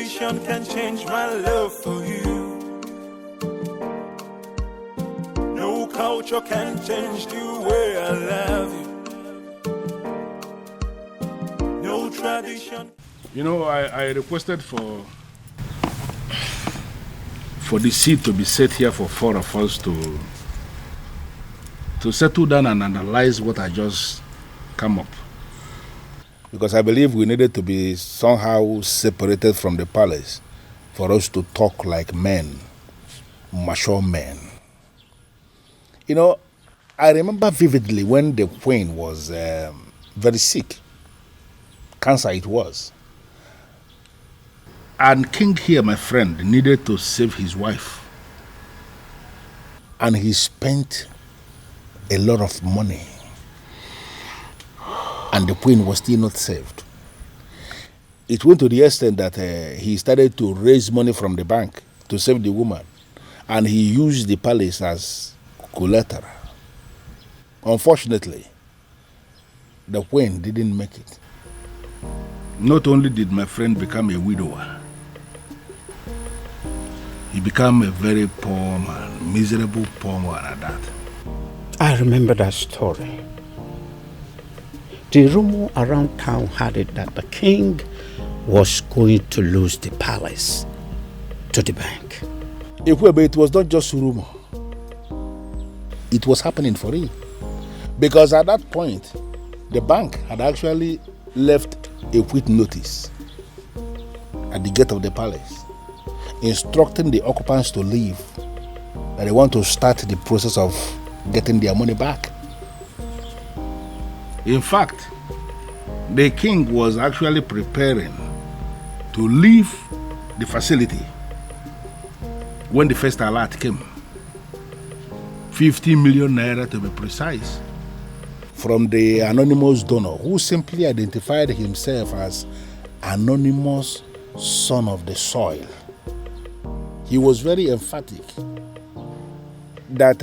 tradition can change my love for you. No culture can change the way I love you. No tradition. You know, I requested for the seat to be set here for four of us to settle down and analyze what I just come up. Because I believe we needed to be somehow separated from the palace for us to talk like men, mature men. You know, I remember vividly when the queen was very sick. Cancer it was. And King here, my friend, needed to save his wife. And he spent a lot of money. And the queen was still not saved. It went to the extent that he started to raise money from the bank to save the woman. And he used the palace as collateral. Unfortunately, the queen didn't make it. Not only did my friend become a widower, he became a very poor man, miserable poor man at that. I remember that story. The rumor around town had it that the king was going to lose the palace to the bank. It was not just rumor. It was happening for real. Because at that point, the bank had actually left a quit notice at the gate of the palace, instructing the occupants to leave, that they want to start the process of getting their money back. In fact, the king was actually preparing to leave the facility when the first alert came. 50 million naira to be precise, from the anonymous donor who simply identified himself as anonymous son of the soil. He was very emphatic that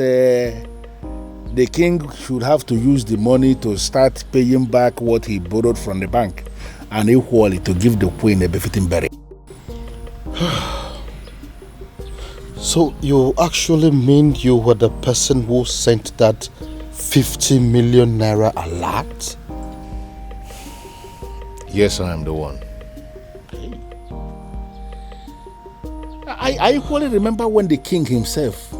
the king should have to use the money to start paying back what he borrowed from the bank, and equally to give the queen a befitting burial. So you actually mean you were the person who sent that 50 million naira alert? Yes, I am the one. Okay. I equally remember when the king himself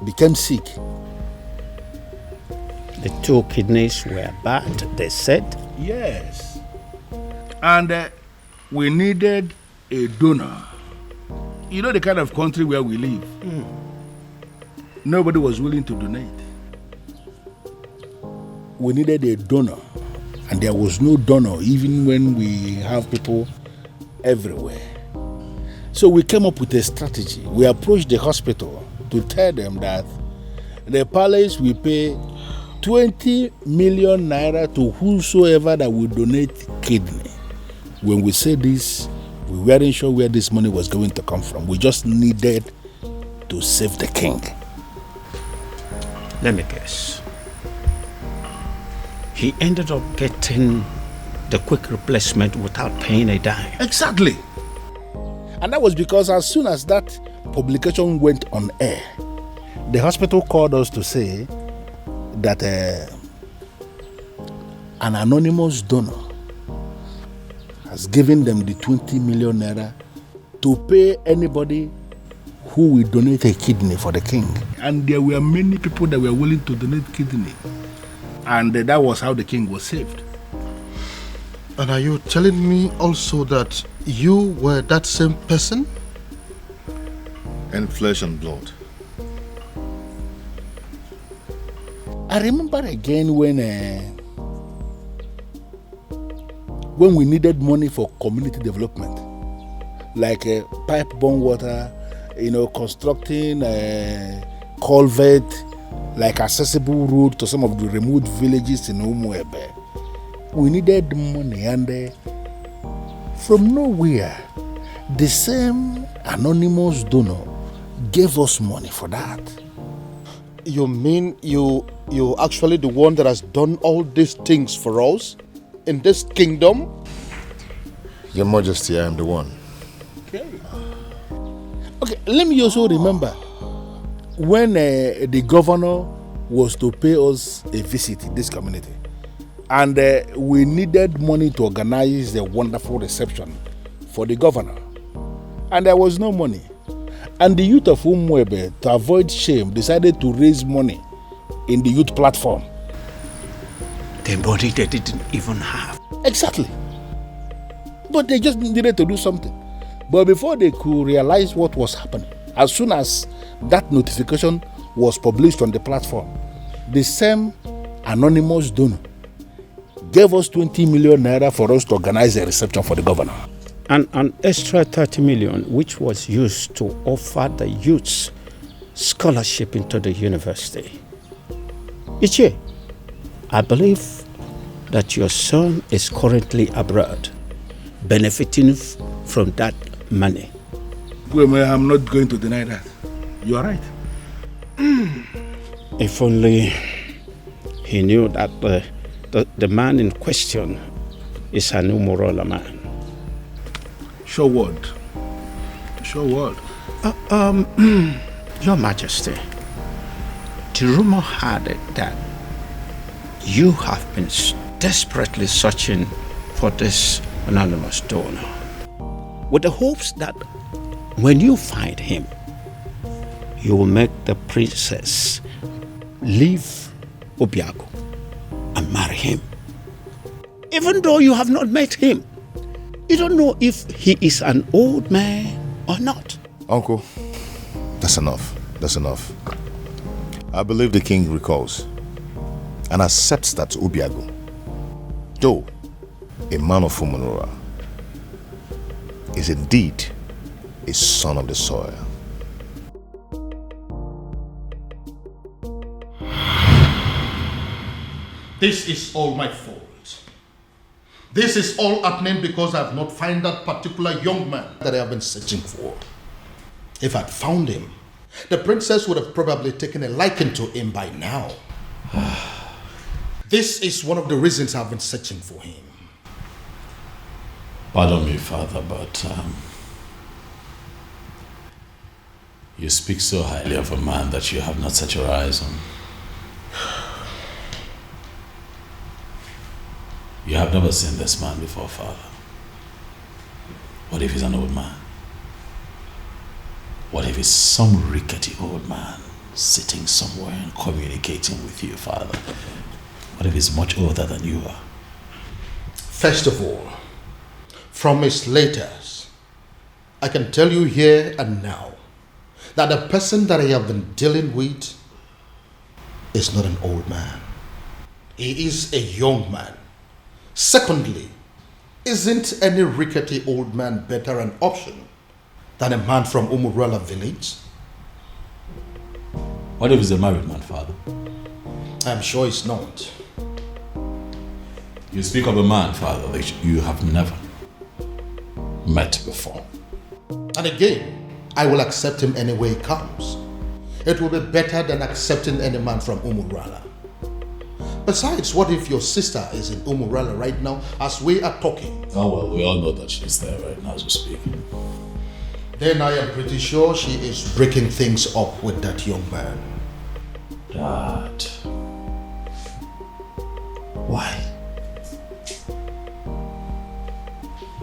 became sick. The two kidneys were bad, they said. Yes. And we needed a donor. You know the kind of country where we live. Nobody was willing to donate. We needed a donor. And there was no donor even when we have people everywhere. So we came up with a strategy. We approached the hospital to tell them that the palace will pay 20 million naira to whosoever that will donate kidney. When we said this, we weren't sure where this money was going to come from. We just needed to save the king. Let me guess. He ended up getting the quick replacement without paying a dime. Exactly. And that was because as soon as that publication went on air, the hospital called us to say that an anonymous donor has given them the 20 million naira to pay anybody who will donate a kidney for the king. And there were many people that were willing to donate kidney. And that was how the king was saved. And are you telling me also that you were that same person? And flesh and blood. I remember again when we needed money for community development, like pipe-borne water, constructing a culvert, like accessible road to some of the remote villages in Umuebe. We needed money, and from nowhere, the same anonymous donor gave us money for that. You mean you actually the one that has done all these things for us in this kingdom? Your Majesty, I am the one. Okay. Okay, let me also remember when the governor was to pay us a visit in this community, and we needed money to organize the wonderful reception for the governor, and there was no money. And the youth of Umwebe, to avoid shame, decided to raise money in the youth platform. The money they didn't even have. Exactly. But they just needed to do something. But before they could realize what was happening, as soon as that notification was published on the platform, the same anonymous donor gave us 20 million naira for us to organize a reception for the governor. And an extra 30 million, which was used to offer the youths scholarship into the university. Ichie, I believe that your son is currently abroad, benefiting from that money. Well, I'm not going to deny that. You are right. If only he knew that the man in question is an Umorola man. Sure word. Sure word. Your Majesty, the rumor had it that you have been desperately searching for this anonymous donor, with the hopes that when you find him, you will make the princess leave Obiago and marry him. Even though you have not met him, you don't know if he is an old man or not. Uncle, that's enough. That's enough. I believe the king recalls and accepts that Obiago, though a man of Umunura, is indeed a son of the soil. This is all my fault. This is all happening because I have not found that particular young man that I have been searching for. If I'd found him, the princess would have probably taken a liking to him by now. This is one of the reasons I've been searching for him. Pardon me, Father, but you speak so highly of a man that you have not set your eyes on. You have never seen this man before, Father. What if he's an old man? What if he's some rickety old man sitting somewhere and communicating with you, Father? What if he's much older than you are? First of all, from his letters, I can tell you here and now that the person that I have been dealing with is not an old man. He is a young man. Secondly, isn't any rickety old man better an option than a man from Umurala village? What if he's a married man, Father? I'm sure it's not. You speak of a man, Father, that you have never met before. And again, I will accept him any way he comes. It will be better than accepting any man from Umurala. Besides, what if your sister is in Umurala right now as we are talking? Oh, well, we all know that she's there right now as we speak. Then I am pretty sure she is breaking things up with that young man. Dad. Why?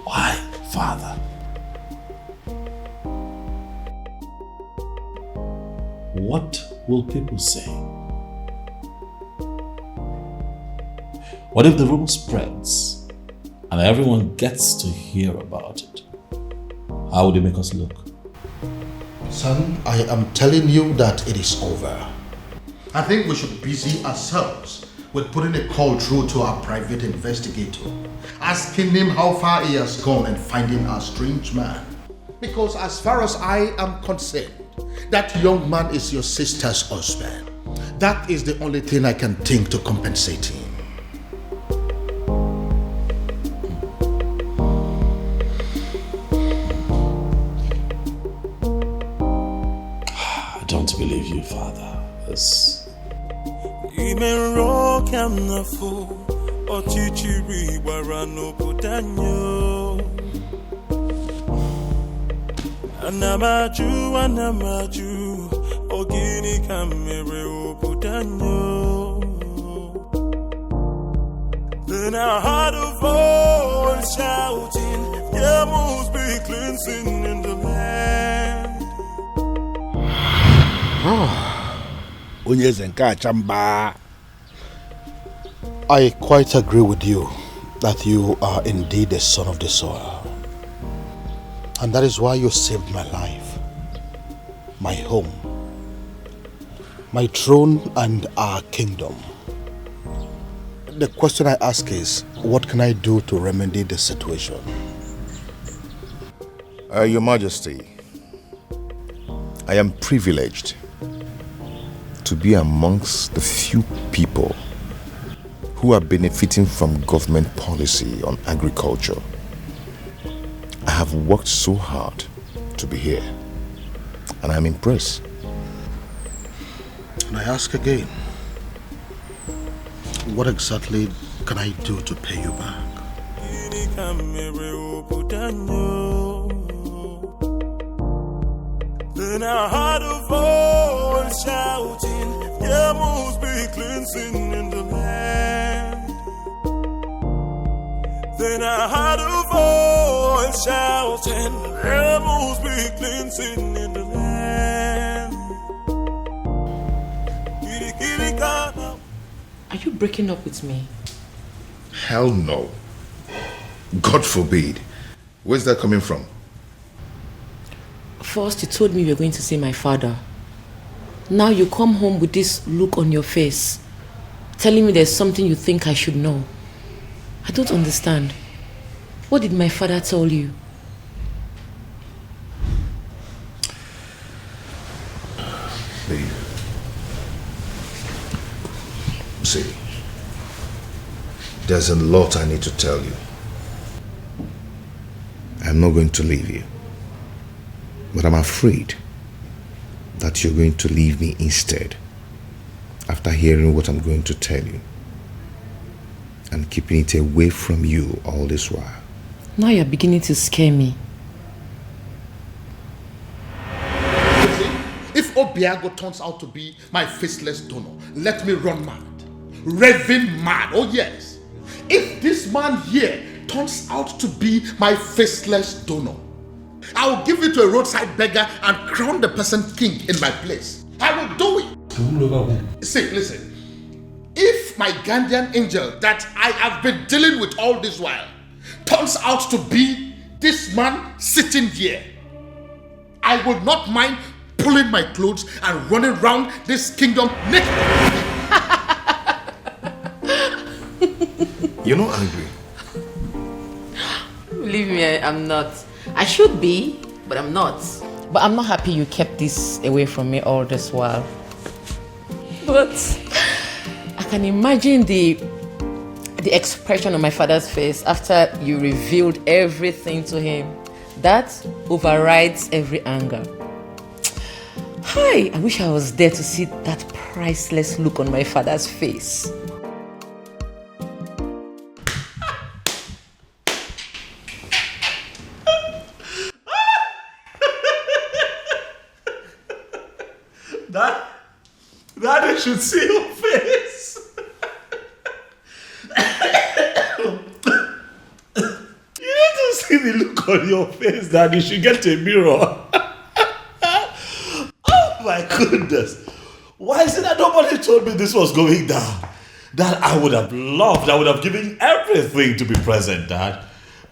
Why, Father? What will people say? What if the rumor spreads and everyone gets to hear about it? How would it make us look? Son, I am telling you that it is over. I think we should busy ourselves with putting a call through to our private investigator, asking him how far he has gone in finding our strange man. Because as far as I am concerned, that young man is your sister's husband. That is the only thing I can think to compensate him. I don't believe you, Father. Anamaju, Ogini kamere obudanyo. Then I heard a voice shouting, there must be cleansing in the land. Onyezenka chamba. I quite agree with you that you are indeed the son of the soil. And that is why you saved my life, my home, my throne, and our kingdom. The question I ask is, what can I do to remedy the situation? Your Majesty, I am privileged to be amongst the few people who are benefiting from government policy on agriculture. I have worked so hard to be here, and I'm impressed. And I ask again, what exactly can I do to pay you back? Then I heard a voice shouting, there must be cleansing in the land. Then I heard a voice shouting, there must be cleansing in the land. Are you breaking up with me? Hell no. God forbid. Where's that coming from? First, you told me you were going to see my father. Now you come home with this look on your face, telling me there's something you think I should know. I don't understand. What did my father tell you? Babe. See, there's a lot I need to tell you. I'm not going to leave you, but I'm afraid that you're going to leave me instead after hearing what I'm going to tell you and keeping it away from you all this while. Now you're beginning to scare me. If Obiago turns out to be my faceless donor, let me run mad. Raving mad, oh yes. If this man here turns out to be my faceless donor, I will give it to a roadside beggar and crown the person king in my place. I will do it. See, listen. If my guardian angel that I have been dealing with all this while turns out to be this man sitting here, I would not mind pulling my clothes and running around this kingdom naked. You're not angry. Believe me, I'm not. I should be, but I'm not. But I'm not happy you kept this away from me all this while. But I can imagine the expression on my father's face after you revealed everything to him. That overrides every anger. Hi, I wish I was there to see that priceless look on my father's face. Daddy should see your face. You need to see the look on your face, Daddy. You should get a mirror. Oh my goodness. Why is it that nobody told me this was going down? That I would have loved, I would have given everything to be present, Dad.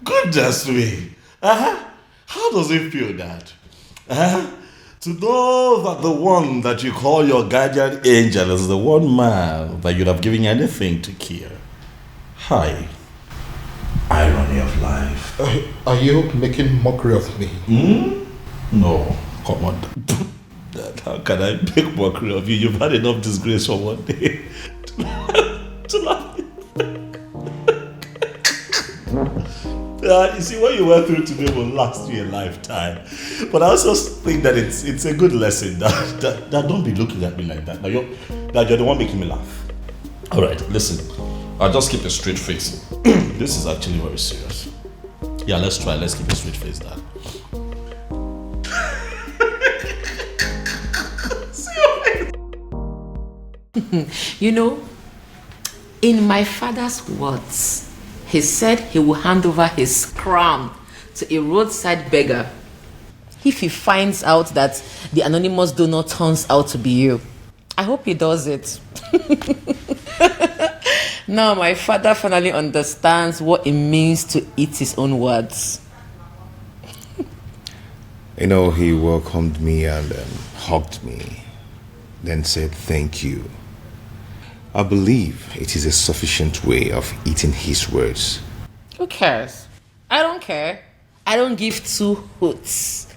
Goodness me. How does it feel, Dad? To know that the one that you call your guardian angel is the one man that you'd have given anything to kill. Hi. Irony of life. Are you making mockery of me? No, come on. Dad, how can I make mockery of you? You've had enough disgrace for one day to laugh. You see, what you went through today will last you a lifetime. But I also think that it's a good lesson that don't be looking at me like that. Now you're the one making me laugh. All right, listen. I'll just keep a straight face. This is actually very serious. Yeah, let's try. Let's keep a straight face, Dad. You know, in my father's words, he said he will hand over his crown to a roadside beggar if he finds out that the anonymous donor turns out to be you. I hope he does it. Now my father finally understands what it means to eat his own words. You know, he welcomed me and hugged me, then said thank you. I believe it is a sufficient way of eating his words. Who cares? I don't care. I don't give two hoots.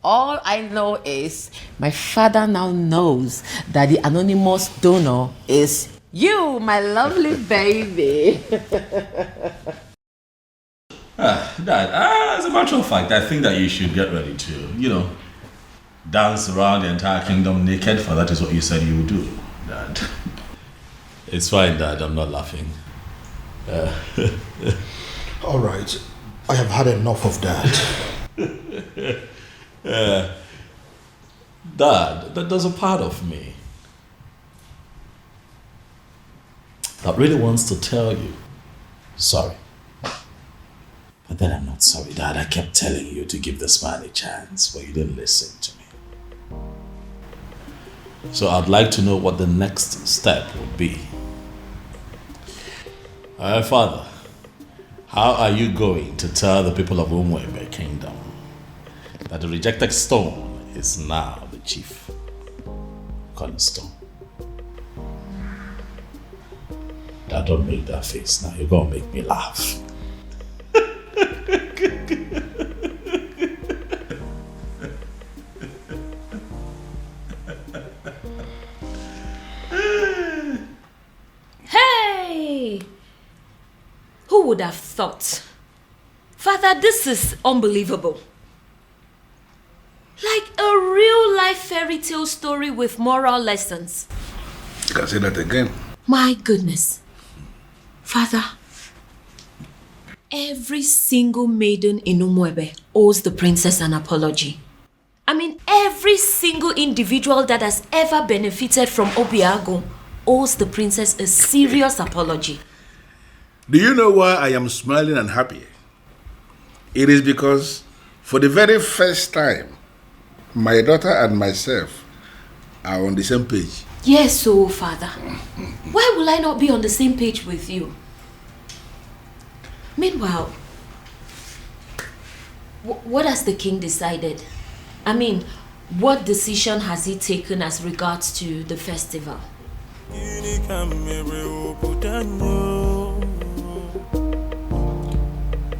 All I know is my father now knows that the anonymous donor is you, my lovely baby. Dad, as a matter of fact, I think that you should get ready to, dance around the entire kingdom naked, for that is what you said you would do, Dad. It's fine, Dad, I'm not laughing. All right, I have had enough of that. Dad, there's a part of me that really wants to tell you sorry. But then I'm not sorry, Dad. I kept telling you to give this man a chance, but you didn't listen to me. So I'd like to know what the next step would be. Father, how are you going to tell the people of Umwebe Kingdom that the rejected stone is now the chief cornerstone? Dad, don't make that face now. You're going to make me laugh. Hey! Who would have thought? Father, this is unbelievable. Like a real life fairy tale story with moral lessons. You can say that again. My goodness. Father, every single maiden in Umwebe owes the princess an apology. I mean, every single individual that has ever benefited from Obiago owes the princess a serious apology. Do you know why I am smiling and happy? It is because for the very first time, my daughter and myself are on the same page. Yes, so Father, why will I not be on the same page with you? Meanwhile, what has the king decided? I mean, what decision has he taken as regards to the festival?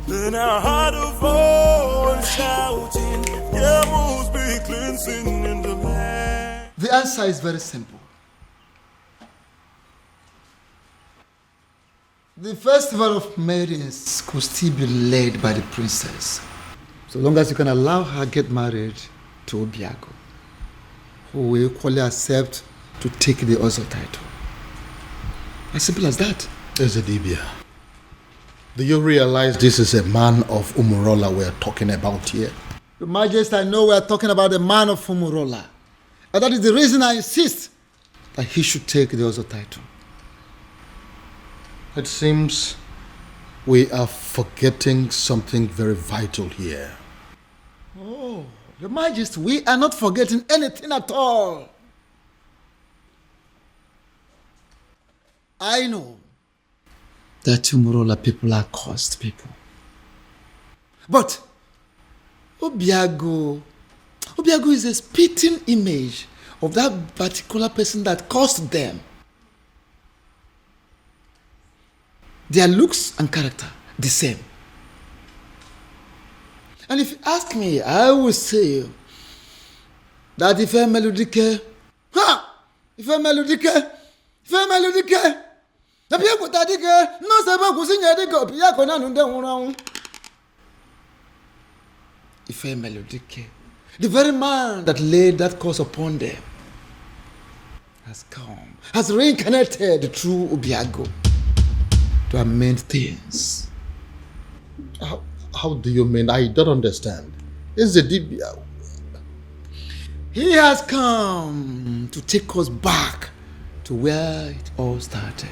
Then I heard a voice shouting, there must be cleansing in the land. The answer is very simple. The festival of maidens could still be led by the princess, so long as you can allow her get married to Obiago, who will equally accept to take the Ozo title. As simple as that. Ezedibia, do you realize this is a man of Umurola we're talking about here? Your Majesty, I know we are talking about the man of Umurola, and that is the reason I insist that he should take the Ozo title. It seems we are forgetting something very vital here. Oh, Your Majesty, we are not forgetting anything at all. I know that Umurola people are cursed people. But Obiago is a spitting image of that particular person that cursed them. Their looks and character, the same. And if you ask me, I will say that if a melodique, the very man that laid that curse upon them has come, has reincarnated the true Obiago to amend things. How do you mean? I don't understand. He has come to take us back to where it all started,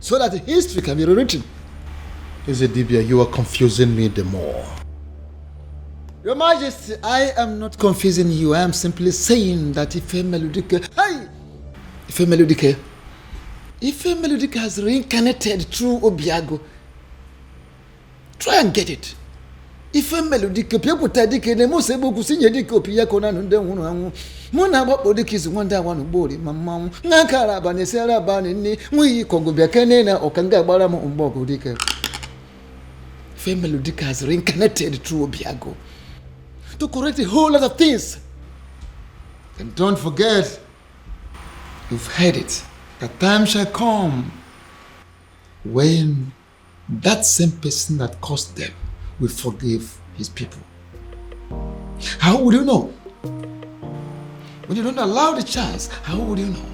so that history can be rewritten. Ezedibia, you are confusing me the more. Your Majesty, I am not confusing you. I am simply saying that Ife Melodike has reincarnated through Obiago. Try and get it. Ife Melodike, people Dikeh, the most able to see Dikeh, Obiago, and then one. Mona what the kids wonder one body, Mamma, Nankara, Banesera, Banini, we Kogobia Canena, or Kanga Baramo, Umbogo Dikeh. Ife Melodike has reincarnated through Obiago to correct a whole lot of things. And don't forget, you've heard it, the time shall come when that same person that caused them will forgive his people. How would you know? When you don't allow the chance, how would you know?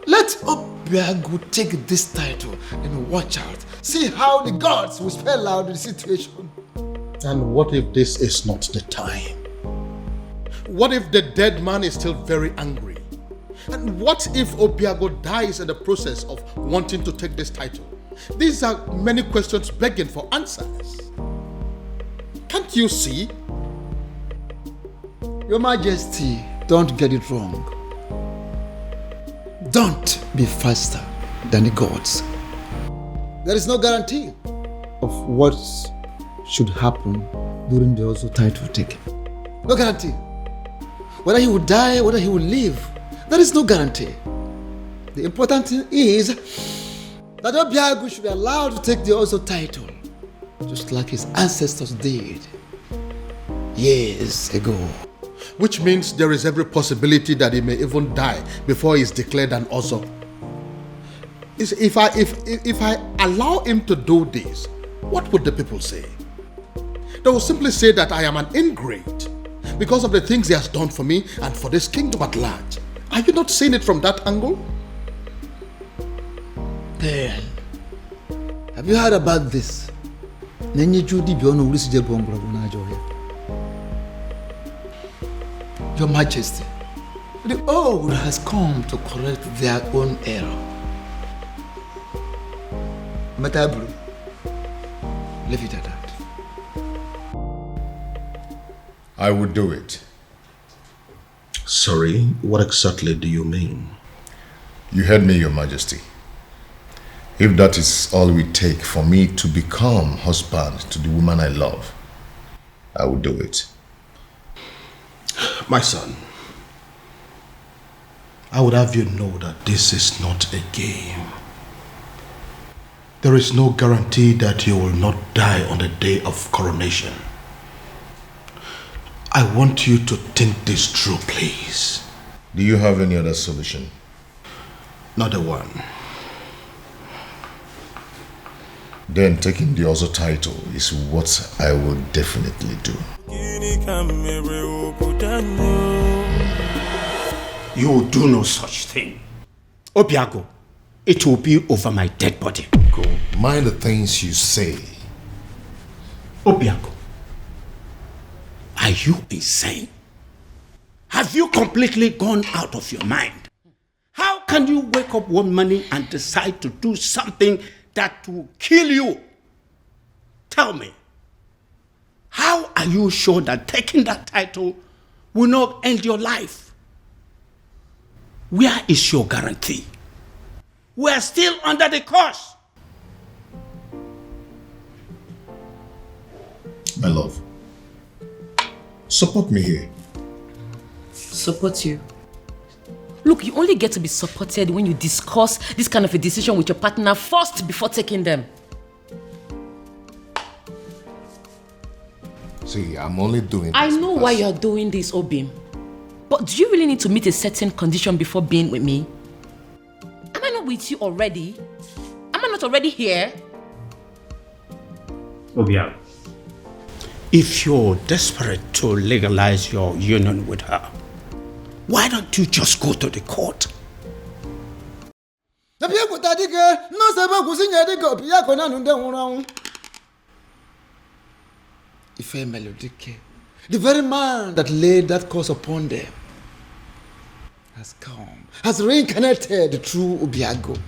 Let Obiago take this title and watch out. See how the gods will spell out the situation. And what if this is not the time? What if the dead man is still very angry? And what if Obiago dies in the process of wanting to take this title? These are many questions begging for answers. Can't you see? Your Majesty, don't get it wrong. Don't be faster than the gods. There is no guarantee of what should happen during the also title taking. No guarantee. Whether he will die, whether he will live, there is no guarantee. The important thing is that Obiago should be allowed to take the also title, just like his ancestors did years ago. Which means there is every possibility that he may even die before he is declared an Ozo. If I allow him to do this, what would the people say? They will simply say that I am an ingrate because of the things he has done for me and for this kingdom at large. Are you not seeing it from that angle? Then, have you heard about this? Your Majesty, the old has come to correct their own error. Matabru, leave it at that. I would do it. Sorry, what exactly do you mean? You heard me, Your Majesty. If that is all we take for me to become husband to the woman I love, I will do it. My son, I would have you know that this is not a game. There is no guarantee that you will not die on the day of coronation. I want you to think this through, please. Do you have any other solution? Not a one. Then taking the other title is what I will definitely do. You will do no such thing. Obiago, it will be over my dead body. Go. Mind the things you say. Obiago, are you insane? Have you completely gone out of your mind? How can you wake up one morning and decide to do something that will kill you? Tell me, how are you sure that taking that title will not end your life? Where is your guarantee? We are still under the curse. My love, support me here. Support you? Look, you only get to be supported when you discuss this kind of a decision with your partner first before taking them. See, I'm only doing this. I know why you're doing this, Obim. But do you really need to meet a certain condition before being with me? Am I not with you already? Am I not already here? Obiago, if you're desperate to legalize your union with her, why don't you just go to the court? Ife Melodike, the very man that laid that curse upon them, has come, has reincarnated through Obiago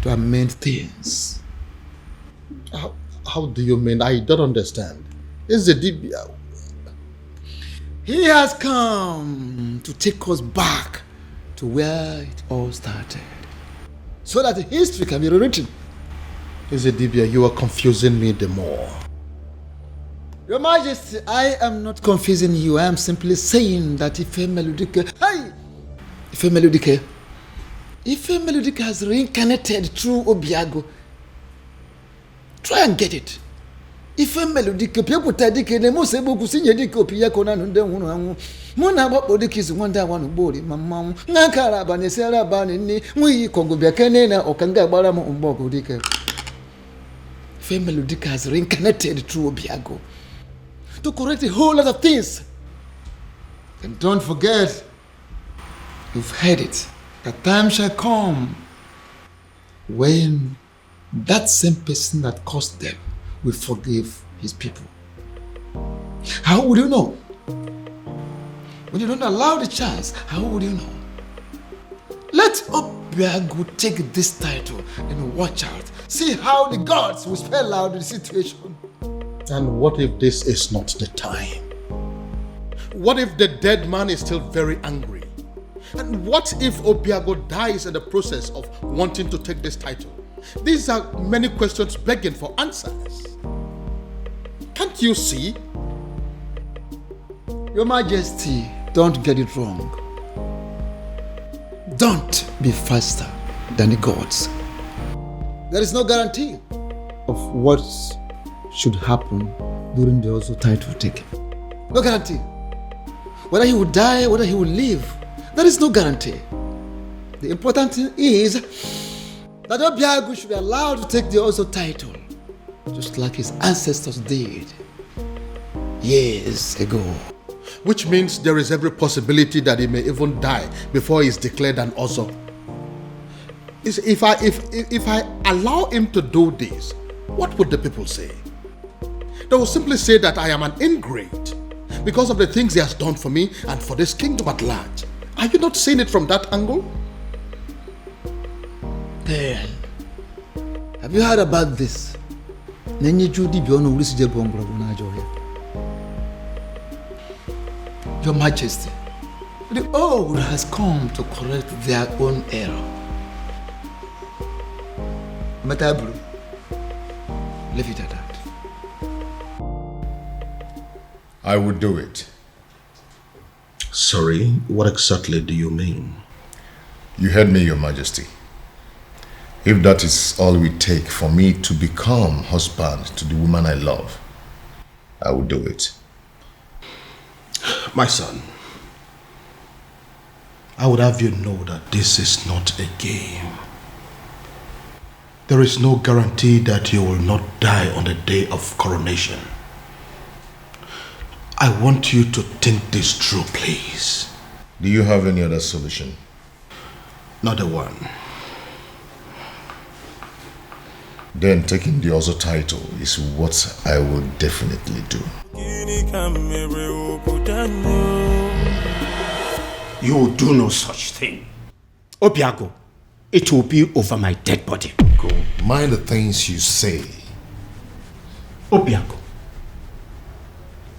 to amend things. How do you mean? I don't understand. Is the Dibia? He has come to take us back to where it all started, so that history can be rewritten. Is the Dibia? You are confusing me the more. Your Majesty, I am not confusing you. I am simply saying that Ife Melodike has reincarnated through Obiago. Try and get it. Ife Melodike, Piakuta Dike, the most able to see Dike, Piakona, and then one. Mona Bodik is one day one body, Mamma, Nankara, Banesera, Banini, we Congo Biacanena or Kanga Baramo Umbogo Dike. Ife Melodike has reincarnated through Obiago to correct a whole lot of things. And don't forget, you've heard it, the time shall come when that same person that caused them will forgive his people. How would you know? When you don't allow the chance, how would you know? Let Obiago take this title and watch out. See how the gods will spell out the situation. And what if this is not the time? What if the dead man is still very angry? And what if Obiago dies in the process of wanting to take this title? These are many questions begging for answers. Can't you see? Your Majesty, don't get it wrong. Don't be faster than the gods. There is no guarantee of what should happen during the also title taking. No guarantee. Whether he will die, whether he will live, there is no guarantee. The important thing is that Obiago should be allowed to take the also title, just like his ancestors did years ago. Which means there is every possibility that he may even die before he is declared an Ozo. If I allow him to do this, what would the people say? They will simply say that I am an ingrate because of the things he has done for me and for this kingdom at large. Are you not seeing it from that angle? Then, have you heard about this? Your Majesty, the old has come to correct their own error. Matabru, leave it at that. I would do it. Sorry, what exactly do you mean? You heard me, Your Majesty. If that is all we take for me to become husband to the woman I love, I will do it. My son, I would have you know that this is not a game. There is no guarantee that you will not die on the day of coronation. I want you to think this through, please. Do you have any other solution? Not a one. Then taking the other title is what I will definitely do. You will do no such thing. Obiago, it will be over my dead body. Go. Mind the things you say. Obiago,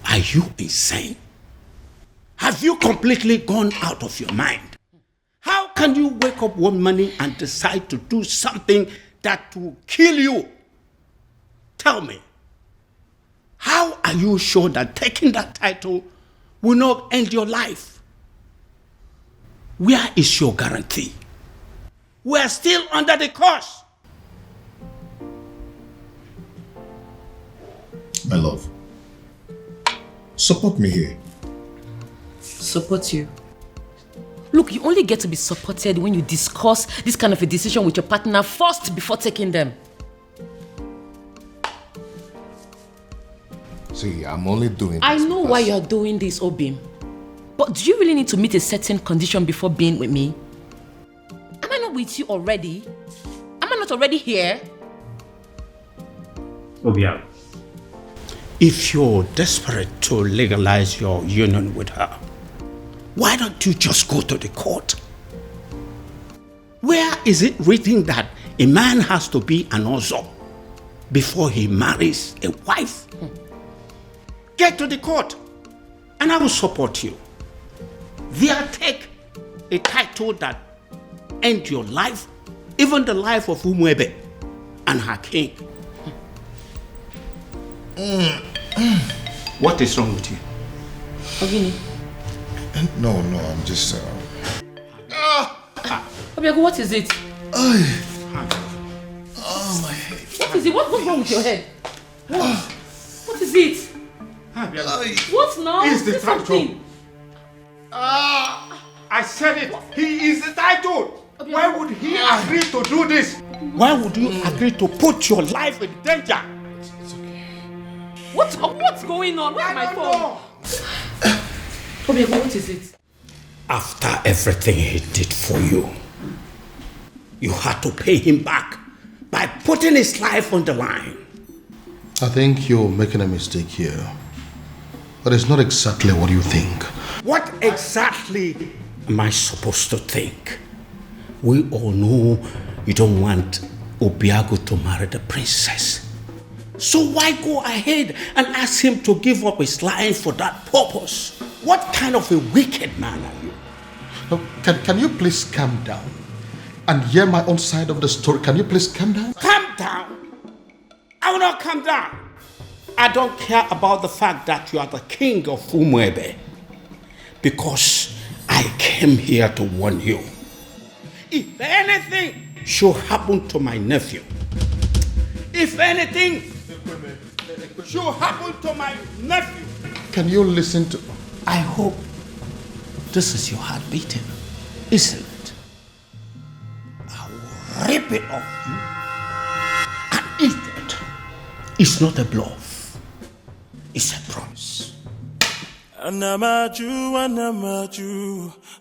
are you insane? Have you completely gone out of your mind? How can you wake up one morning and decide to do something that will kill you? Tell me, how are you sure that taking that title will not end your life? Where is your guarantee? We are still under the curse. My love, support me here. Support you? Look, you only get to be supported when you discuss this kind of a decision with your partner first before taking them. See, I'm only doing this. I know why you're doing this, Obim. But do you really need to meet a certain condition before being with me? Am I not with you already? Am I not already here? Obiago, if you're desperate to legalize your union with her, Why don't you just go to the court? Where is it written that a man has to be an ozo before he marries a wife? Get to the court and I will support you. There, take a title that ends your life, even the life of Umwebe and her king. What is wrong with you? Ogini. No, I'm just... Obiago, what is it? Oh, my head. What is it? What's wrong with your head? What is it? What now? He is the Say something. I said it. He is the title. Why would he agree to do this? Why would you agree to put your life in danger? It's okay. What's going on? Where's my phone? Obiago, what is it? After everything he did for you, you had to pay him back by putting his life on the line. I think you're making a mistake here. But it's not exactly what you think. What exactly am I supposed to think? We all know you don't want Obiago to marry the princess. So why go ahead and ask him to give up his life for that purpose? What kind of a wicked man are you? Now, can you please calm down and hear my own side of the story? Can you please calm down? Calm down? I will not calm down. I don't care about the fact that you are the king of Umwebe, because I came here to warn you. If anything should happen to my nephew, if anything should happen to my nephew, Can you listen to... I hope this is your heart beating, isn't it? I will rip it off you and eat it. It's not a bluff. It's a promise. Anamaju,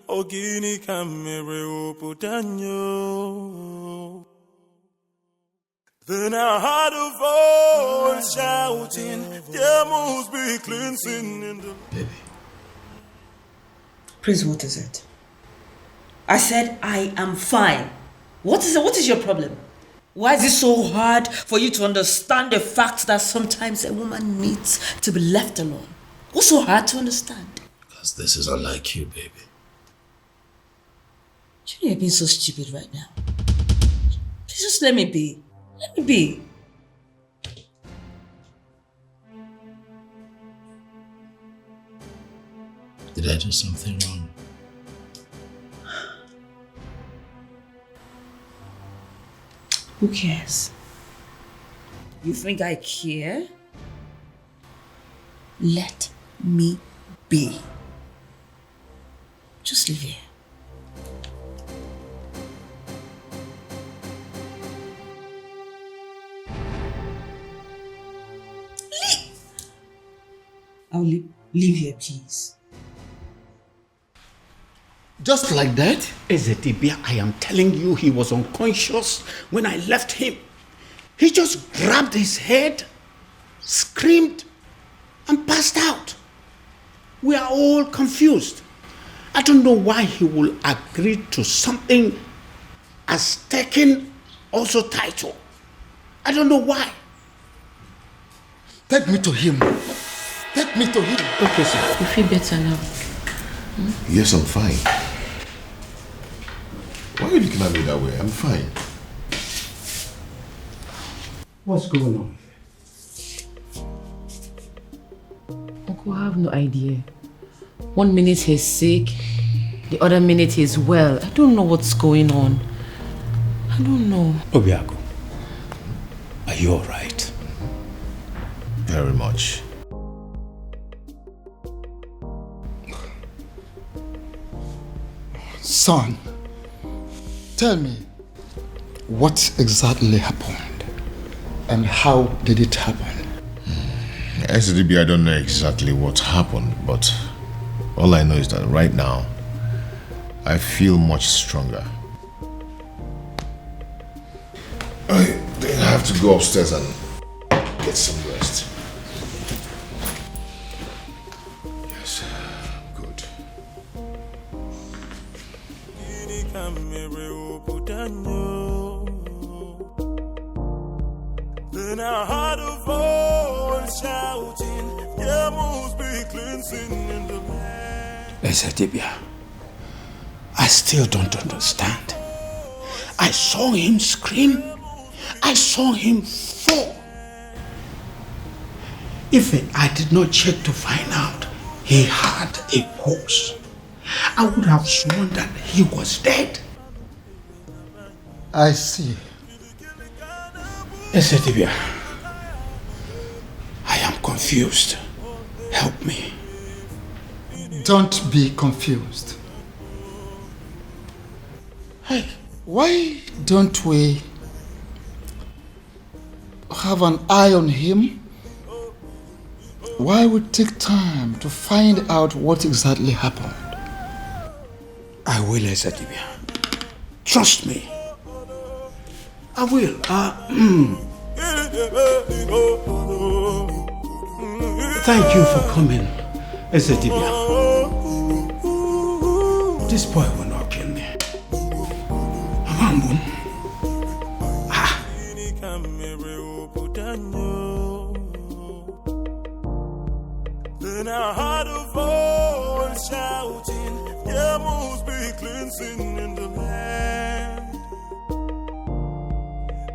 Ogini kamere oputanyo. Then I heard a voice shouting, there must be cleansing in the... Baby. Prince, what is it? I said I am fine. What is it? What is your problem? Why is it so hard for you to understand the fact that sometimes a woman needs to be left alone? What's so hard to understand? Because this is unlike you, baby. You know you're being so stupid right now. Please just let me be. Let me be. Did I do something wrong? Who cares? You think I care? Let me be. Just live here. Leave! I'll leave here, please. Just like that? Ezetibia, I am telling you, he was unconscious when I left him. He just grabbed his head, screamed, and passed out. We are all confused. I don't know why he will agree to something as taking also title. I don't know why. Take me to him. Take me to him. Okay, sir. You feel better now? Yes, I'm fine. Why are you looking at me that way? I'm fine. What's going on? Uncle, I have no idea. 1 minute he's sick, the other minute he's well. I don't know what's going on. I don't know. Obiago, are you all right? Very much. Son, tell me, what exactly happened? And how did it happen? SDB, I don't know exactly what happened, but all I know is that right now, I feel much stronger. I think I have to go upstairs and get some rest. Yes, good. Then I heard a voice shouting, there must be cleansing in the land. Ezedibia, I still don't understand. I saw him scream. I saw him fall. If I did not check to find out he had a pulse, I would have sworn that he was dead. I see. Ezedibia, I am confused. Help me. Don't be confused. Hey. Why don't we have an eye on him? Why we take time to find out what exactly happened? I will, Ezedibia. Trust me. I will. Thank you for coming, Ezedibia. This boy will not kill me. Amambun. Then I heard a voice shouting, there must be cleansing in the land.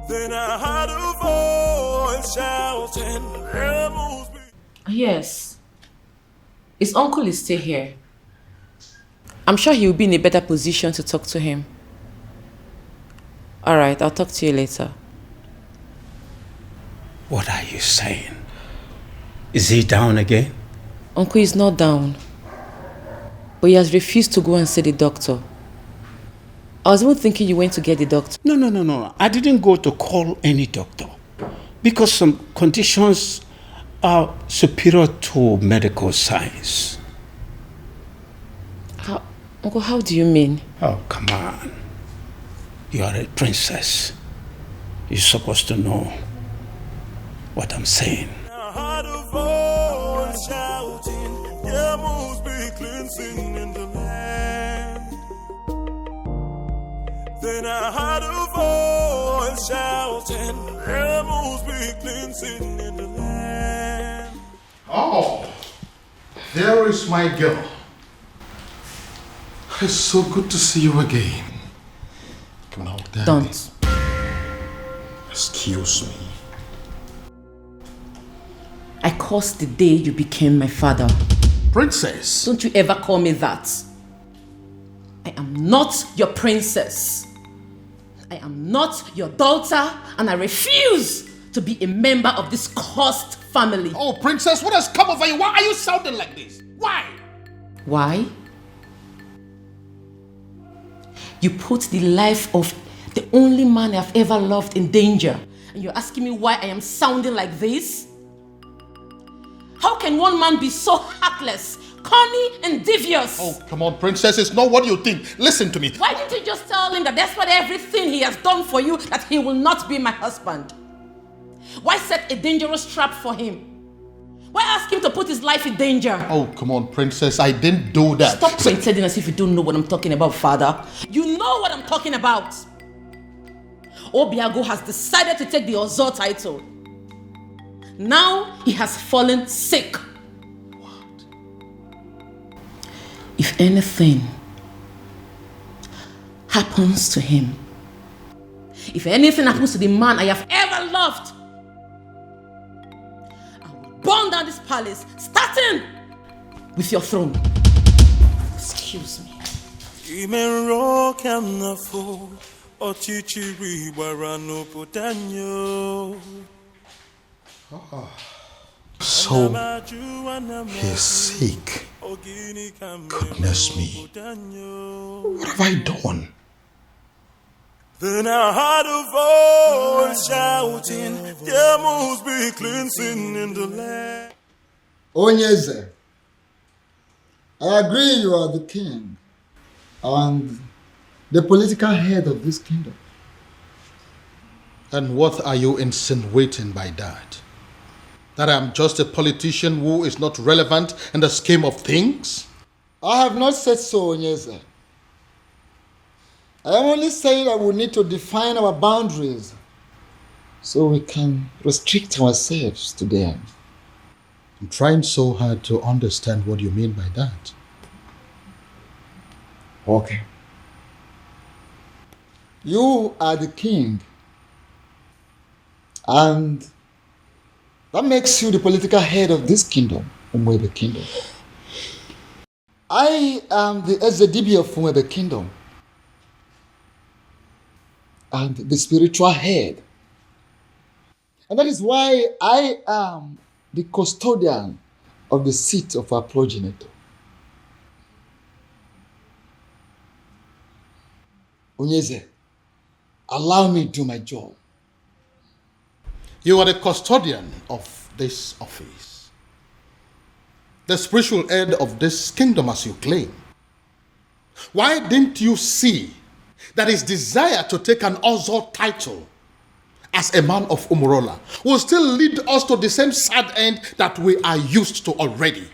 Then I heard a voice shouting, there must be... Yes. His uncle is still here. I'm sure he will be in a better position to talk to him. Alright, I'll talk to you later. What are you saying? Is he down again? Uncle is not down. But he has refused to go and see the doctor. I was even thinking you went to get the doctor. No. I didn't go to call any doctor. Because some conditions are superior to medical science. Uncle, how do you mean? Oh, come on. You are a princess. You're supposed to know what I'm saying. I heard a voice shouting, there must be cleansing in the land. Then I heard a voice shouting, there must be cleansing in the land. Oh, there is my girl. It's so good to see you again. Come on, Daddy. Don't. Excuse me. I cursed the day you became my father. Princess. Don't you ever call me that. I am not your princess. I am not your daughter, and I refuse to be a member of this cursed family. Oh, Princess, what has come over you? Why are you sounding like this? Why? Why? You put the life of the only man I've ever loved in danger, and you're asking me why I am sounding like this? How can one man be so heartless, corny, and devious? Oh, come on, Princess, it's not what you think. Listen to me. Why didn't you just tell him that despite everything he has done for you, that he will not be my husband? Why set a dangerous trap for him? Why ask him to put his life in danger? Oh, come on, Princess, I didn't do that. Stop pretending as if you don't know what I'm talking about, Father. You know what I'm talking about. Obiago has decided to take the Ozo title. Now he has fallen sick. What? If anything happens to him, if anything happens to the man I have ever loved, I will burn down this palace, starting with your throne. Excuse me. So, he's sick. Goodness me. What have I done? Then I heard a voice shouting, there must be cleansing in the land. Onyeze, I agree you are the king and the political head of this kingdom. And what are you insinuating by that? That I'm just a politician who is not relevant in the scheme of things? I have not said so, Onyeze. I am only saying that we need to define our boundaries so we can restrict ourselves to them. I'm trying so hard to understand what you mean by that. Okay. You are the king, and that makes you the political head of this kingdom, Umwebe Kingdom. I am the Ezedibi of Umwebe Kingdom, and the spiritual head. And that is why I am the custodian of the seat of our progenitor. Onyeze, allow me to do my job. You are the custodian of this office, the spiritual head of this kingdom as you claim. Why didn't you see that his desire to take an Ozo title as a man of Umurola will still lead us to the same sad end that we are used to already?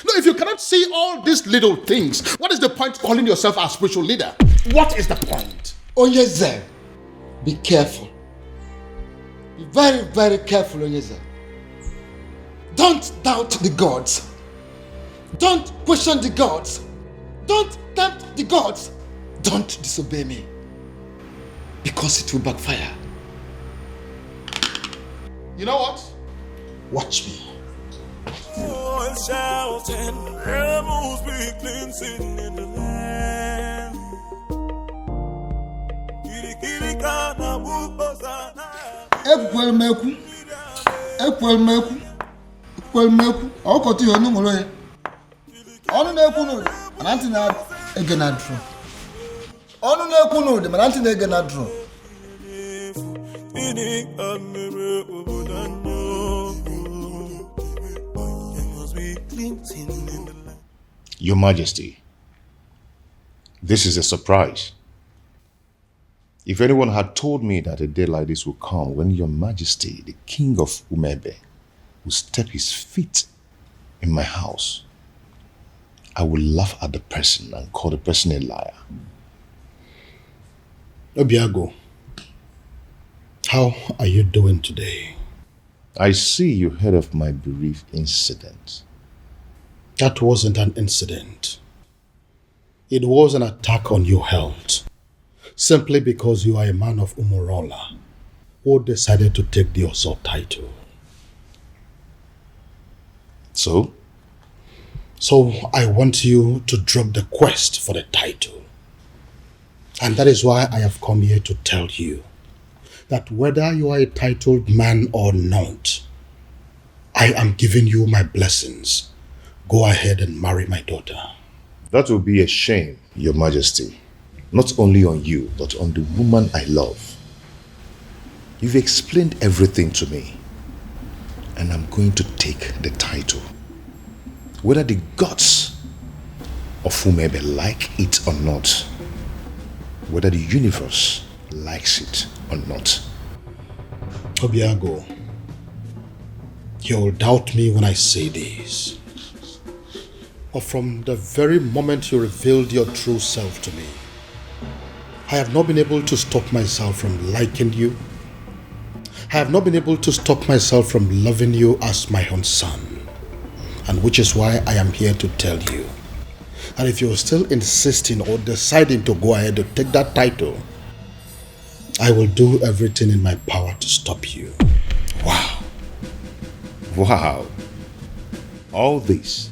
No, if you cannot see all these little things, what is the point calling yourself a spiritual leader? What is the point? Onyeze, be careful. Be very, very careful, Onyeze. Don't doubt the gods. Don't question the gods. Don't tempt the gods. Don't disobey me, because it will backfire. You know what? Watch me. Shouting, rebels be cleansing in the land. Ekwelmeku, ọkọtụ ihe onye nwere ya. Ọnụ na-ekwu n'ụdị, mana ntị na-ege na drum. Ọnụ na-ekwu n'ụdị, mana ntị na-ege na drum. Your Majesty, this is a surprise. If anyone had told me that a day like this would come when Your Majesty, the King of Umebe, will step his feet in my house, I would laugh at the person and call the person a liar. Obiago, how are you doing today? I see you heard of my bereaved incident. That wasn't an incident. It was an attack on your health, simply because you are a man of Umurola who decided to take the Oso title. So? So I want you to drop the quest for the title. And that is why I have come here to tell you that whether you are a titled man or not, I am giving you my blessings. Go ahead and marry my daughter. That will be a shame, Your Majesty. Not only on you, but on the woman I love. You've explained everything to me, and I'm going to take the title. Whether the gods of Umebe like it or not, whether the universe likes it or not. Obiago, you'll doubt me when I say this. But from the very moment you revealed your true self to me, I have not been able to stop myself from liking you. I have not been able to stop myself from loving you as my own son. And which is why I am here to tell you that if you're still insisting or deciding to go ahead to take that title, I will do everything in my power to stop you. Wow. Wow. All this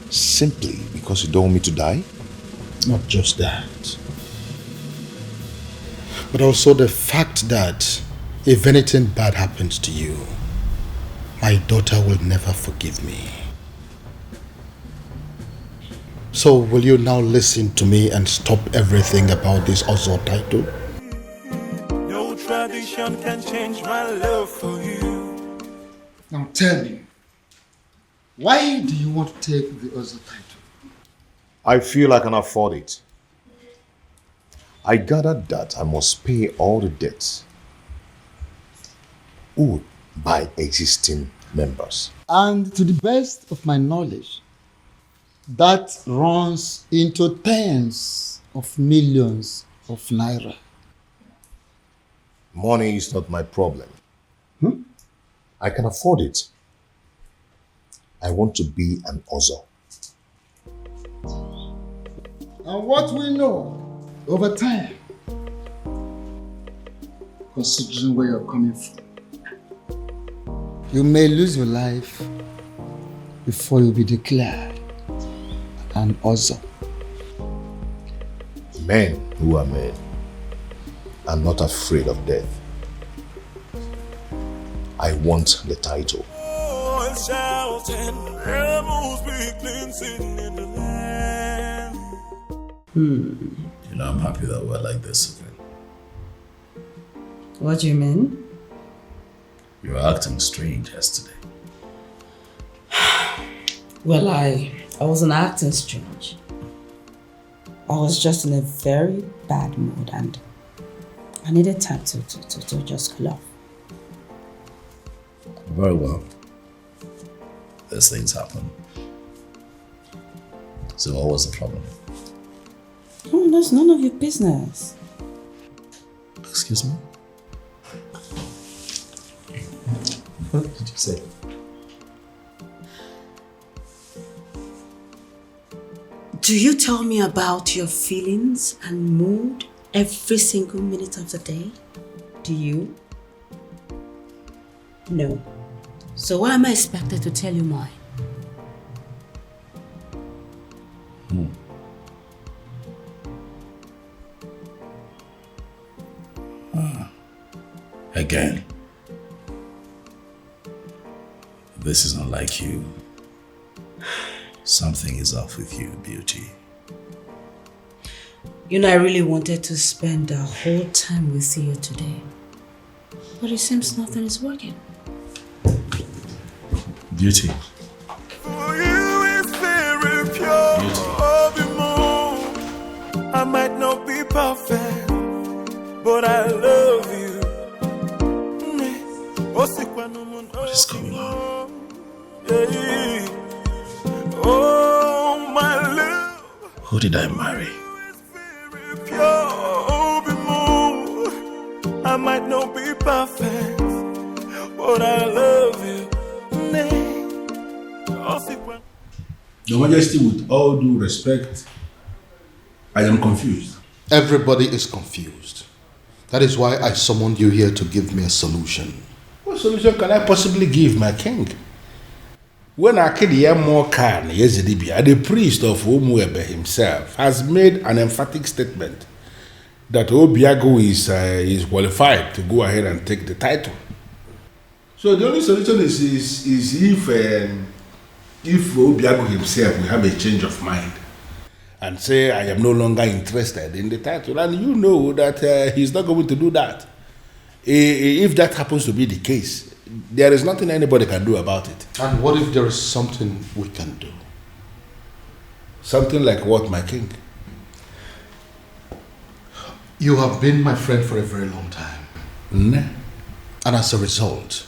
simply because you don't want me to die? Not just that, but also the fact that if anything bad happens to you, my daughter will never forgive me. So will you now listen to me and stop everything about this Ozo title? No tradition can change my love for you. Now tell me, why do you want to take the Ozo title? I feel I can afford it. I gathered that I must pay all the debts owed by existing members. And to the best of my knowledge, that runs into tens of millions of naira. Money is not my problem. I can afford it. I want to be an Ozo. And what we know over time, considering where you're coming from, you may lose your life before you'll be declared an Ozo. Men who are men are not afraid of death. I want the title. You know, I'm happy that we're like this again. What do you mean? You were acting strange yesterday. Well, I wasn't acting strange. I was just in a very bad mood and I needed time to just cool off. Very well. Those things happen. So what was the problem? Oh, that's none of your business. Excuse me? What did you say? Do you tell me about your feelings and mood every single minute of the day? Do you? No. So why am I expected to tell you mine? Again. This is not like you. Something is off with you, beauty. You know, I really wanted to spend the whole time with you today. But it seems nothing is working. Beauty. For you is very pure. I might not be perfect, but I love you. What is going on? Oh, my love. Who did I marry? I might not be perfect, but I love you. Your Majesty, with all due respect, I am confused. Everybody is confused. That is why I summoned you here to give me a solution. What solution can I possibly give, my king? When Akedia Mokan Yezidibia, the priest of Umuebe himself, has made an emphatic statement that Obiago is qualified to go ahead and take the title. So the only solution is if Obiago himself will have a change of mind and say, I am no longer interested in the title. And you know that he's not going to do that. If that happens to be the case, there is nothing anybody can do about it. And what if there is something we can do? Something like what, my king? You have been my friend for a very long time. And as a result,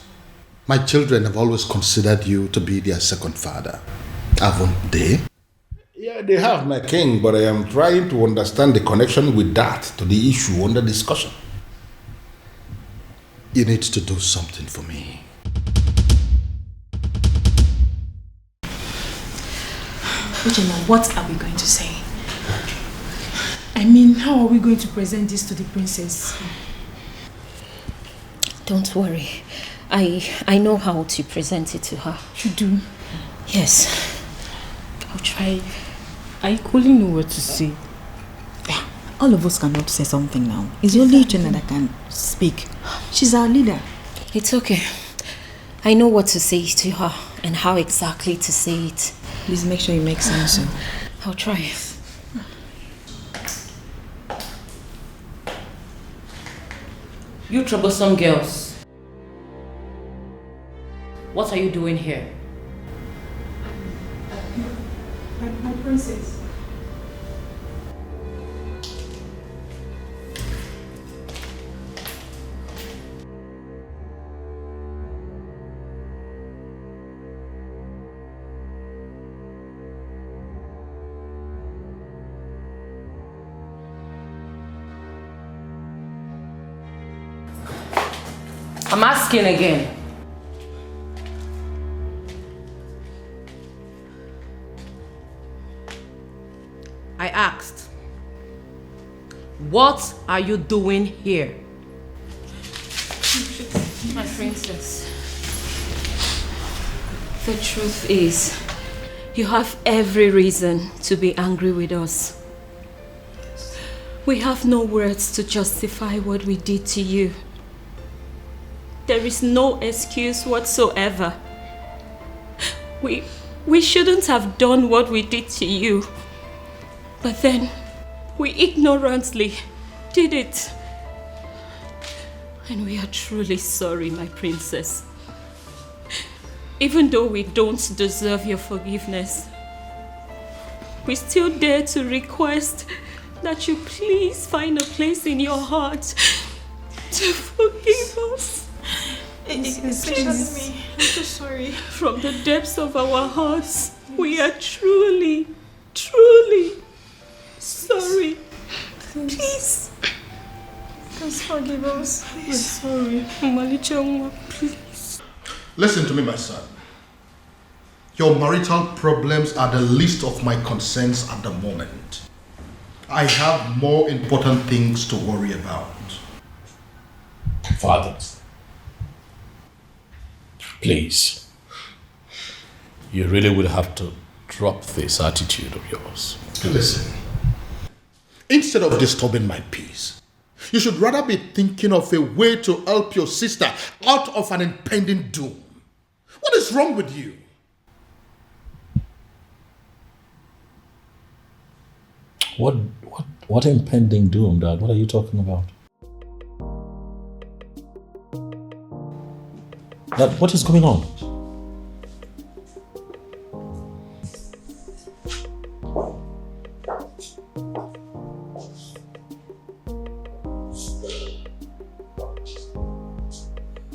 my children have always considered you to be their second father. Haven't they? Yeah, they have, my king, but I am trying to understand the connection with that to the issue under discussion. You need to do something for me. Ujima, what are we going to say? I mean, how are we going to present this to the princess? Don't worry. I know how to present it to her. You do? Yes. I'll try. I equally know what to say. All of us cannot say something now. It's only Jenna that can speak. She's our leader. It's okay. I know what to say to her and how exactly to say it. Please make sure you make sense. I'll try. You troublesome girls. What are you doing here? My princess. I'm asking again. I asked, what are you doing here? My princess. The truth is, you have every reason to be angry with us. We have no words to justify what we did to you. There is no excuse whatsoever. We shouldn't have done what we did to you. But then, we ignorantly did it. And we are truly sorry, my princess. Even though we don't deserve your forgiveness, we still dare to request that you please find a place in your heart to forgive us. Especially me. I'm so sorry. From the depths of our hearts, we are truly, truly sorry. Please. Please forgive us. We're sorry. Malichangwa, please. Listen to me, my son. Your marital problems are the least of my concerns at the moment. I have more important things to worry about. Father, please, you really would have to drop this attitude of yours. Listen, instead of disturbing my peace, you should rather be thinking of a way to help your sister out of an impending doom. What is wrong with you? What impending doom, Dad? What are you talking about? Dad, what is going on?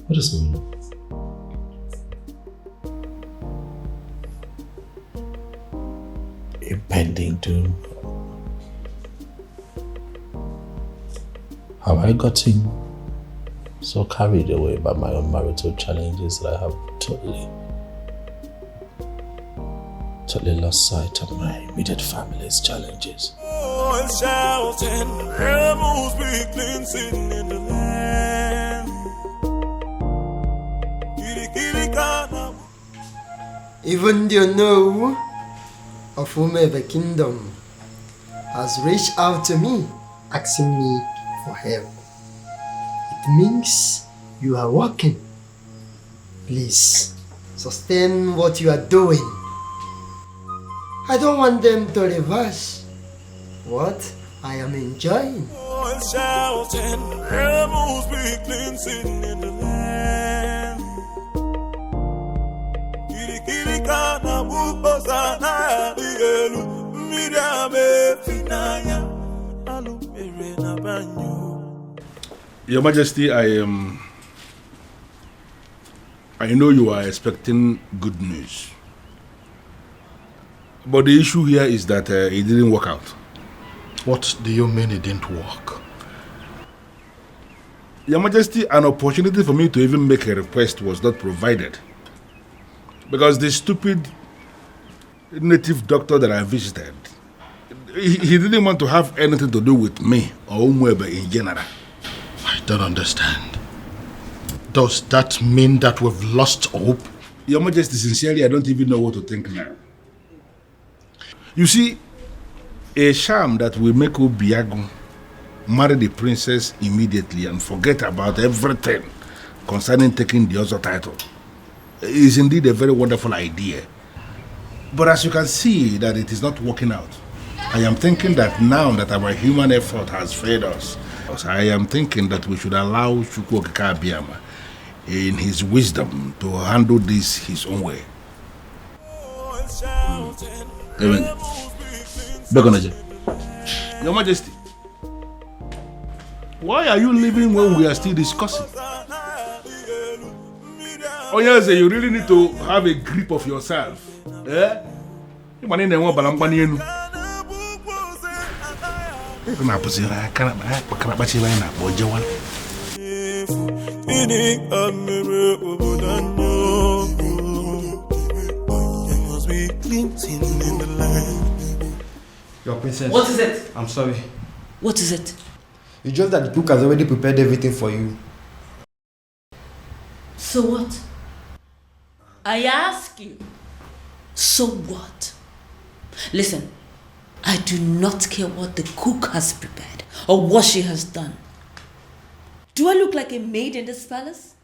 What is going on? Impending doom. Have I gotten so carried away by my own marital challenges that I have totally lost sight of my immediate family's challenges? Even the know of whomever kingdom has reached out to me, asking me for help. It means you are working. Please, sustain what you are doing. I don't want them to reverse what I am enjoying. Your Majesty, I know you are expecting good news. But the issue here is that it didn't work out. What do you mean it didn't work? Your Majesty, an opportunity for me to even make a request was not provided. Because the stupid native doctor that I visited, he didn't want to have anything to do with me or Umwebe in general. I don't understand. Does that mean that we've lost hope? Your Majesty, sincerely, I don't even know what to think now. You see, a sham that will make Obiago marry the princess immediately and forget about everything concerning taking the other title is indeed a very wonderful idea. But as you can see that it is not working out, I am thinking that now that our human effort has failed us, I am thinking that we should allow Chukwu Okike Abiyama in his wisdom to handle this his own way. Your Majesty, why are you leaving when we are still discussing? Oh yes, you really need to have a grip of yourself. Eh? Ini Amere Obodanyo. There must be cleansing in the land. Your princess. What is it? I'm sorry. What is it? It's just that the cook has already prepared everything for you. So what? I ask you. So what? Listen, I do not care what the cook has prepared or what she has done. Do I look like a maid in this palace?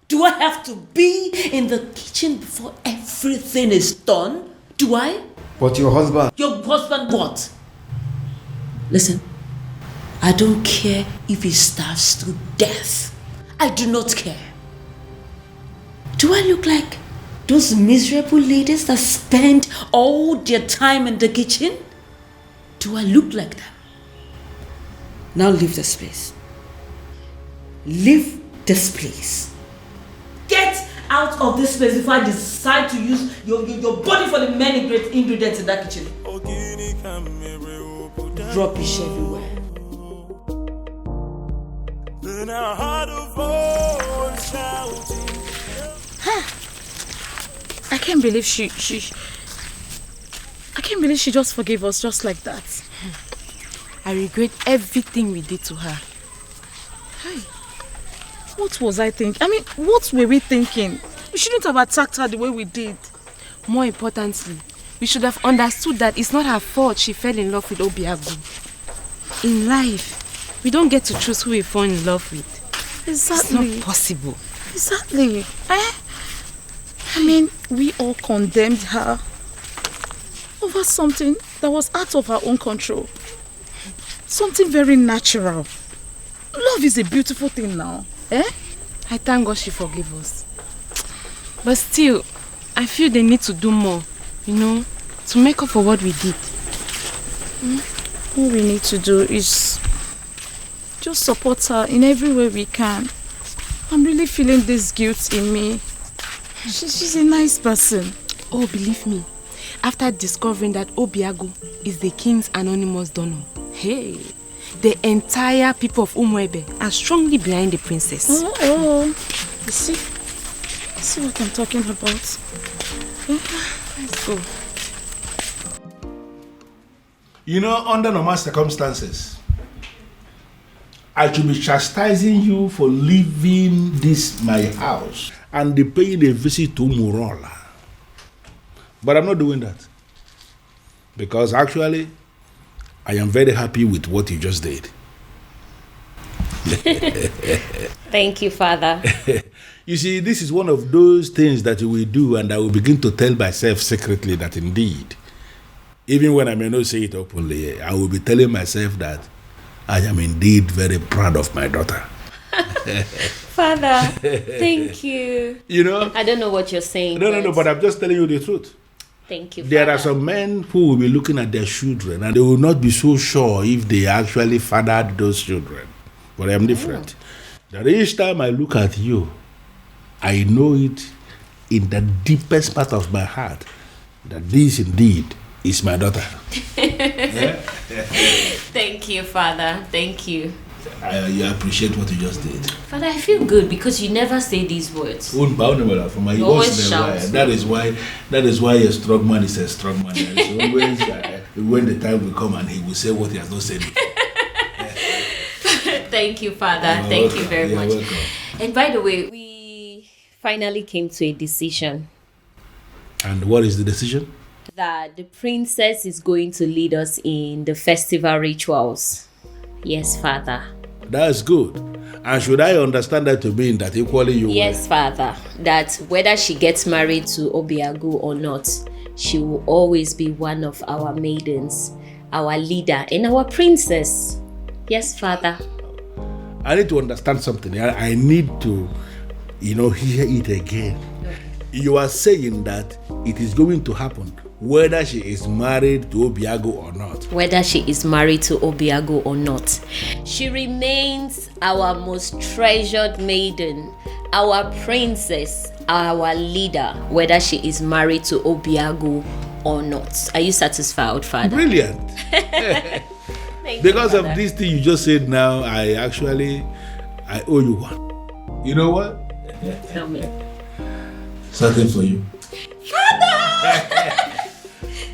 Do I have to be in the kitchen before everything is done? Do I? But your husband... Your husband what? Listen, I don't care if he starves to death. I do not care. Do I look like those miserable ladies that spend all their time in the kitchen? Do I look like them? Now leave this place. Leave this place. Get out of this place before I decide to use your body for the many great ingredients in that kitchen. Rubbish everywhere. Then I heard a voice shouting. I can't believe she just forgave us just like that. I regret everything we did to her. Hey, what was I thinking? I mean, what were we thinking? We shouldn't have attacked her the way we did. More importantly, we should have understood that it's not her fault she fell in love with Obiago. In life, we don't get to choose who we fall in love with. Exactly. It's not possible. Exactly. I mean, we all condemned her over something that was out of her own control. Something very natural. Love is a beautiful thing now. I thank God she forgave us. But still, I feel they need to do more, to make up for what we did. All we need to do is just support her in every way we can. I'm really feeling this guilt in me. She's a nice person. Oh, believe me, after discovering that Obiago is the king's anonymous donor, hey, the entire people of Umuebe are strongly behind the princess. Oh. You see what I'm talking about? Let's go. Under normal circumstances, I should be chastising you for leaving this my house and paying a visit to Murola. But I'm not doing that. Because actually, I am very happy with what you just did. Thank you, Father. You see, this is one of those things that you will do, and I will begin to tell myself secretly that indeed, even when I may not say it openly, I will be telling myself that I am indeed very proud of my daughter. Father, thank you. I don't know what you're saying. No, but I'm just telling you the truth. Thank you, There Father. are some men who will be looking at their children and they will not be so sure if they actually fathered those children. But I am different. That each time I look at you, I know it in the deepest part of my heart that this indeed is my daughter. Thank you, Father. Thank you. I appreciate what you just did. Father, I feel good because you never say these words. You always shout. That is why a strong man is a strong man. Always, when the time will come and he will say what he has not said before. Thank you, Father. Thank you very much. Welcome. And by the way, we finally came to a decision. And what is the decision? That the princess is going to lead us in the festival rituals. Yes, Father. That's good. And should I understand that to mean that equally you Yes, Father. That whether she gets married to Obiago or not, she will always be one of our maidens, our leader, and our princess. Yes, Father. I need to understand something. I need to, hear it again. Okay. You are saying that it is going to happen whether she is married to Obiago or not. Whether she is married to Obiago or not, she remains our most treasured maiden, our princess, our leader, whether she is married to Obiago or not. Are you satisfied, Father? Brilliant. Thank Because you, of Father. this thing you just said now, I owe you one. You know what? Tell me. Something for you.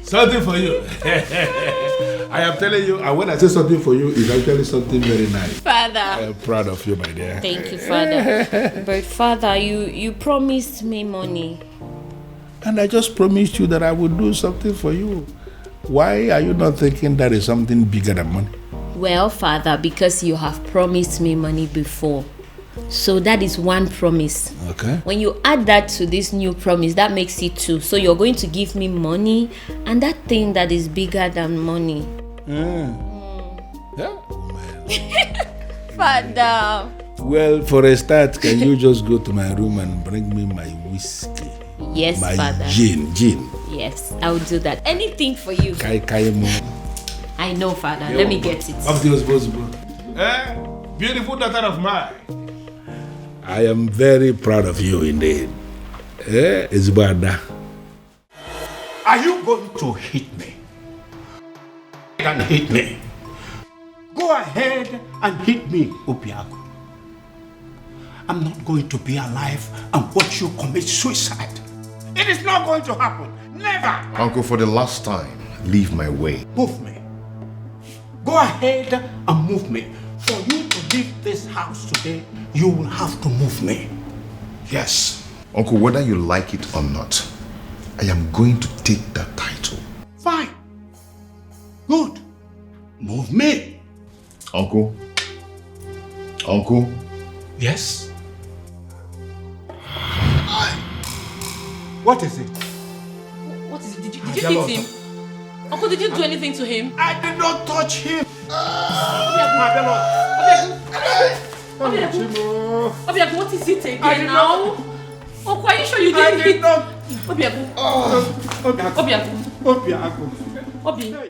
Something for you. I am telling you, and when I say something for you, it's actually something very nice. Father. I am proud of you, my dear. Thank you, Father. But Father, you promised me money. And I just promised you that I would do something for you. Why are you not thinking that is something bigger than money? Well, Father, because you have promised me money before. So that is one promise. Okay. When you add that to this new promise, that makes it two. So you're going to give me money and that thing that is bigger than money. Yeah. Father. Well, for a start, can you just go to my room and bring me my whiskey? Yes, my Father. Gin. Yes, I'll do that. Anything for you. I know, Father. Let me get it. Of the responsible. Beautiful daughter of mine. I am very proud of you indeed. It's bad. Are you going to hit me? And hit me. Go ahead and hit me, Obiago. I'm not going to be alive and watch you commit suicide. It is not going to happen. Never. Uncle, for the last time, leave my way. Move me. Go ahead and move me. For you to leave this house today, you will have to move me. Yes. Uncle, whether you like it or not, I am going to take that title. Fine. Good. Move me. Uncle? Uncle? Yes? What is it? What is it? Did you hit him? Uncle, did you do anything to him? I did not touch him. Obiago, what is it again now? Uncle, are you sure you didn't hit? Obiago. Obiago. Obi.